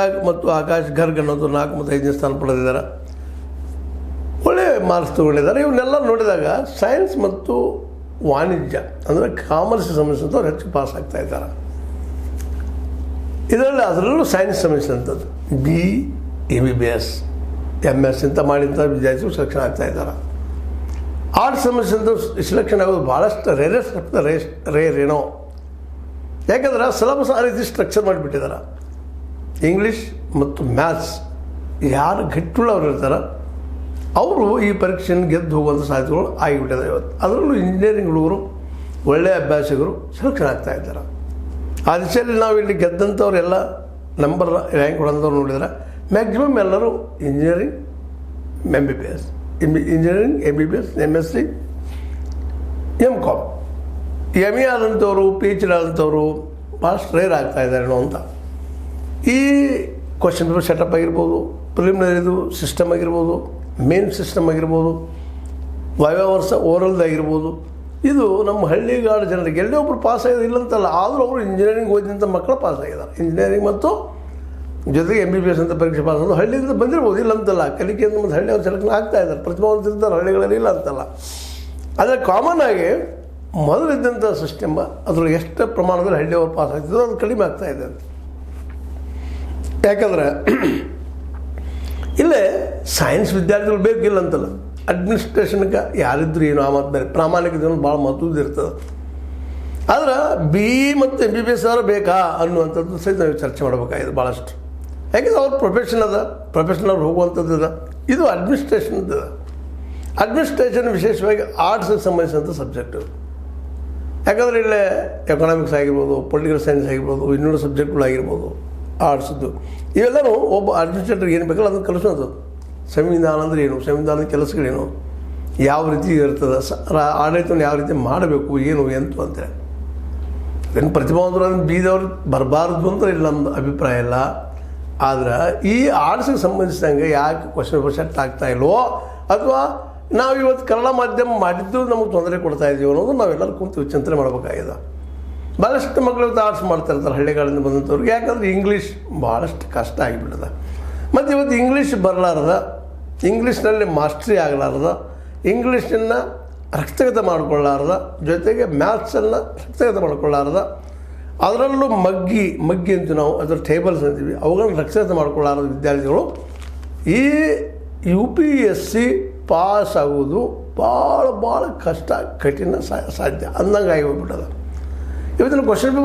ಚಿರಾಗ್ ಮತ್ತು ಆಕಾಶ್ ಗರ್ಗ್ ಅನ್ನೋದು 4 ಮತ್ತು 5ನೇ ಸ್ಥಾನ ಪಡೆದಿದ್ದಾರೆ. ಒಳ್ಳೆಯ ಮಾರ್ಕ್ಸ್ ತೊಗೊಂಡಿದ್ದಾರೆ. ಇವನ್ನೆಲ್ಲ ನೋಡಿದಾಗ ಸೈನ್ಸ್ ಮತ್ತು ವಾಣಿಜ್ಯ ಅಂದರೆ ಕಾಮರ್ಸ್ ಸಂಬಂಧಿಸಿದವ್ರು ಹೆಚ್ಚು ಪಾಸ್ ಆಗ್ತಾ ಇದ್ದಾರೆ. ಅದರಲ್ಲೂ ಸೈನ್ಸ್ ಸಂಬಂಧಿಸಿದಂಥದ್ದು BA, MS ಇಂಥ ಮಾಡಿದಂಥ ವಿದ್ಯಾರ್ಥಿಗಳು ಸೆಲೆಕ್ಷನ್ ಆಗ್ತಾ ಇದ್ದಾರೆ. ಆರ್ಟ್ಸ್ ಸಂಬಂಧಿಸಿದಂಥ ಸೆಲೆಕ್ಷನ್ ಆಗೋದು ಭಾಳಷ್ಟು ರೇರ್ ಏನೋ. ಯಾಕಂದ್ರೆ ಸಿಲೆಬಸ್ ಆ ರೀತಿ ಸ್ಟ್ರಕ್ಚರ್ ಮಾಡಿಬಿಟ್ಟಿದ್ದಾರೆ. ಇಂಗ್ಲೀಷ್ ಮತ್ತು ಮ್ಯಾಥ್ಸ್ ಯಾರು ಗಟ್ಟುಳ್ಳವ್ರು ಇರ್ತಾರೆ ಅವರು ಈ ಪರೀಕ್ಷೆಯನ್ನು ಗೆದ್ದು ಹೋಗುವಂಥ ಸಾಧ್ಯತೆಗಳು ಆಗಿಬಿಟ್ಟಿದೆ ಇವತ್ತು. ಅದರಲ್ಲೂ ಇಂಜಿನಿಯರಿಂಗ್ ಹುಡುಗರು ಒಳ್ಳೆಯ ಅಭ್ಯಾಸಕರು ಸೆಲೆಕ್ಷನ್ ಆಗ್ತಾ ಇದ್ದಾರೆ. ಆ ದಿಶೆಯಲ್ಲಿ ನಾವು ಇಲ್ಲಿ ಗೆದ್ದಂಥವ್ರೆಲ್ಲ ನಂಬರ್ ರ್ಯಾಂಕ್ ಹೊಡೆದವ್ರು ನೋಡಿದರೆ ಮ್ಯಾಕ್ಸಿಮಮ್ ಎಲ್ಲರೂ engineering MBBS, MSc, MCom, ME ಆದಂಥವ್ರು PhD ಆದಂಥವ್ರು ಭಾಳಷ್ಟು ರೇರ್ ಆಗ್ತಾ ಇದ್ದಾರೆ ಅಂತ. ಈ ಕ್ವಶನ್ ಪೇಪರ್ ಸೆಟಪ್ ಆಗಿರ್ಬೋದು, ಪ್ರಿಲಿಮಿನರಿದು ಸಿಸ್ಟಮ್ ಆಗಿರ್ಬೋದು, ಮೇನ್ ಸಿಸ್ಟಮ್ ಆಗಿರ್ಬೋದು, ವರ್ಷ ಓರಲ್ದಾಗಿರ್ಬೋದು, ಇದು ನಮ್ಮ ಹಳ್ಳಿಗಾಡು ಜನರಿಗೆ ಎಲ್ಲೇ ಒಬ್ಬರು ಪಾಸ್ ಆಗೋದು ಇಲ್ಲಂತಲ್ಲ. ಆದರೂ ಅವರು ಇಂಜಿನಿಯರಿಂಗ್ ಓದಿದಂಥ ಮಕ್ಕಳು ಪಾಸ್ ಆಗಿದ್ದಾರೆ. ಇಂಜಿನಿಯರಿಂಗ್ ಮತ್ತು ಜೊತೆಗೆ MBBS ಅಂತ ಪರೀಕ್ಷೆ ಪಾಸ್ ಆಗೋದು ಹಳ್ಳಿಯಿಂದ ಬಂದಿರ್ಬೋದು, ಇಲ್ಲ ಅಂತಲ್ಲ. ಕಲಿಕೆಯಿಂದ ಮತ್ತು ಹಳ್ಳಿಯವ್ರು ಸೆಲೆಕ್ಷನ್ ಆಗ್ತಾ ಇದ್ದಾರೆ, ಪ್ರತಿಭಾವಂತಿರ್ತಾರೆ ಹಳ್ಳಿಗಳಲ್ಲಿ, ಇಲ್ಲ ಅಂತಲ್ಲ. ಆದರೆ ಕಾಮನ್ ಆಗಿ ಮೊದಲಿದ್ದಂಥ ಸಿಸ್ಟಮ್ ಅದ್ರೊಳಗೆ ಎಷ್ಟು ಪ್ರಮಾಣದಲ್ಲಿ ಹಳ್ಳಿಯವರು ಪಾಸ್ ಆಗ್ತಿದ್ರು ಅದು ಕಡಿಮೆ ಆಗ್ತಾಯಿದೆ. ಯಾಕಂದರೆ ಇಲ್ಲೇ ಸೈನ್ಸ್ ವಿದ್ಯಾರ್ಥಿಗಳು ಬೇಕಿಲ್ಲ ಅಂತಲ್ಲ, ಅಡ್ಮಿನಿಸ್ಟ್ರೇಷನ್ಗೆ ಯಾರಿದ್ರು ಏನು ಆ ಮಾತು ಬೇರೆ, ಪ್ರಾಮಾಣಿಕತೆ ಅನ್ನೋದು ಭಾಳ ಮಹತ್ವದ್ದು ಇರ್ತದೆ. ಆದ್ರೆ BE ಮತ್ತು MBBS ಅವರು ಬೇಕಾ ಅನ್ನುವಂಥದ್ದು ಸಹಿತ ನಾವು ಚರ್ಚೆ ಮಾಡಬೇಕಾಗಿದೆ ಭಾಳಷ್ಟು. ಯಾಕೆಂದ್ರೆ ಅವ್ರ ಪ್ರೊಫೆಷನಲ್ ಅವ್ರು ಹೋಗುವಂಥದ್ದು ಇದೆ. ಇದು ಅಡ್ಮಿನಿಸ್ಟ್ರೇಷನ್ದು. ಅಡ್ಮಿನಿಸ್ಟ್ರೇಷನ್ ವಿಶೇಷವಾಗಿ ಆರ್ಟ್ಸ್ಗೆ ಸಂಬಂಧಿಸಿದಂಥ ಸಬ್ಜೆಕ್ಟು. ಯಾಕಂದರೆ ಇಲ್ಲೇ ಎಕನಾಮಿಕ್ಸ್ ಆಗಿರ್ಬೋದು, ಪೊಲಿಟಿಕಲ್ ಸೈನ್ಸ್ ಆಗಿರ್ಬೋದು, ಇನ್ನೂರು ಸಬ್ಜೆಕ್ಟ್ಗಳಾಗಿರ್ಬೋದು, ಆರ್ಟ್ಸ್ದು ಇವೆಲ್ಲವೂ ಒಬ್ಬ ಅಡ್ಮಿನಿಸ್ಟ್ರೇಟರ್ಗೆ ಏನು ಬೇಕಲ್ಲ ಅದನ್ನು ಕಲಿಸೋದು. ಸಂವಿಧಾನ ಅಂದರೆ ಏನು, ಸಂವಿಧಾನದ ಕೆಲಸಗಳೇನು, ಯಾವ ರೀತಿ ಇರ್ತದೆ, ಆಡಳಿತವನ್ನು ಯಾವ ರೀತಿ ಮಾಡಬೇಕು, ಏನು ಎಂತು ಅಂತೇಳಿ. ಏನು ಪ್ರತಿಭಾವಂತರು ಅದನ್ನು ಬೀದವ್ರು ಬರಬಾರ್ದು ಅಂತ ಇಲ್ಲ ನಮ್ಮದು ಅಭಿಪ್ರಾಯ ಇಲ್ಲ. ಆದ್ರೆ ಈ ಆರ್ಟ್ಸ್ಗೆ ಸಂಬಂಧಿಸಿದಂಗೆ ಯಾಕೆ ಕ್ವಶನ್ ಪೇಪರ್ ಸೆಟ್ ಆಗ್ತಾ ಇಲ್ವೋ, ಅಥವಾ ನಾವು ಇವತ್ತು ಕನ್ನಡ ಮಾಧ್ಯಮ ಮಾಡಿದ್ದು ನಮಗೆ ತೊಂದರೆ ಕೊಡ್ತಾ ಇದ್ದೀವಿ ಅನ್ನೋದು ನಾವೆಲ್ಲರೂ ಕುಂತು ಚಿಂತನೆ ಮಾಡಬೇಕಾಗಿದೆ. ಭಾಳಷ್ಟು ಮಕ್ಕಳು ಇವತ್ತು ಆರ್ಟ್ಸ್ ಮಾಡ್ತಾ ಇರ್ತಾರೆ ಹಳ್ಳಿಗಾಡಿಂದ ಬಂದಂಥವ್ರಿಗೆ. ಯಾಕಂದರೆ ಇಂಗ್ಲೀಷ್ ಭಾಳಷ್ಟು ಕಷ್ಟ ಆಗಿಬಿಟ್ಟದ. ಮತ್ತು ಇವತ್ತು ಇಂಗ್ಲೀಷ್ ಬರಲಾರ್ದ, ಇಂಗ್ಲೀಷ್ನಲ್ಲಿ ಮಾಸ್ಟ್ರಿ ಆಗಲಾರ್ದ, ಇಂಗ್ಲೀಷನ್ನು ರಕ್ತಗತ ಮಾಡಿಕೊಳ್ಳಾರ್ದ, ಜೊತೆಗೆ ಮ್ಯಾಥ್ಸನ್ನು ರಕ್ತಗತ ಮಾಡಿಕೊಳ್ಳಾರ್ದ, ಅದರಲ್ಲೂ ಮಗ್ಗಿ ಅಂತ ನಾವು ಅದರ ಟೇಬಲ್ಸ್ ಅಂತೀವಿ, ಅವುಗಳನ್ನು ರಕ್ಷಣೆ ಮಾಡಿಕೊಳ್ಳಾರದ ವಿದ್ಯಾರ್ಥಿಗಳು ಈ UPSC ಪಾಸ್ ಆಗೋದು ಭಾಳ ಕಷ್ಟ, ಕಠಿಣ, ಸಾಧ್ಯ ಅಂದಂಗೆ ಆಗಿ ಹೋಗ್ಬಿಟ್ಟದ. ಇವತ್ತಿನ ಕ್ವಶನ್ ಪೇಪರ್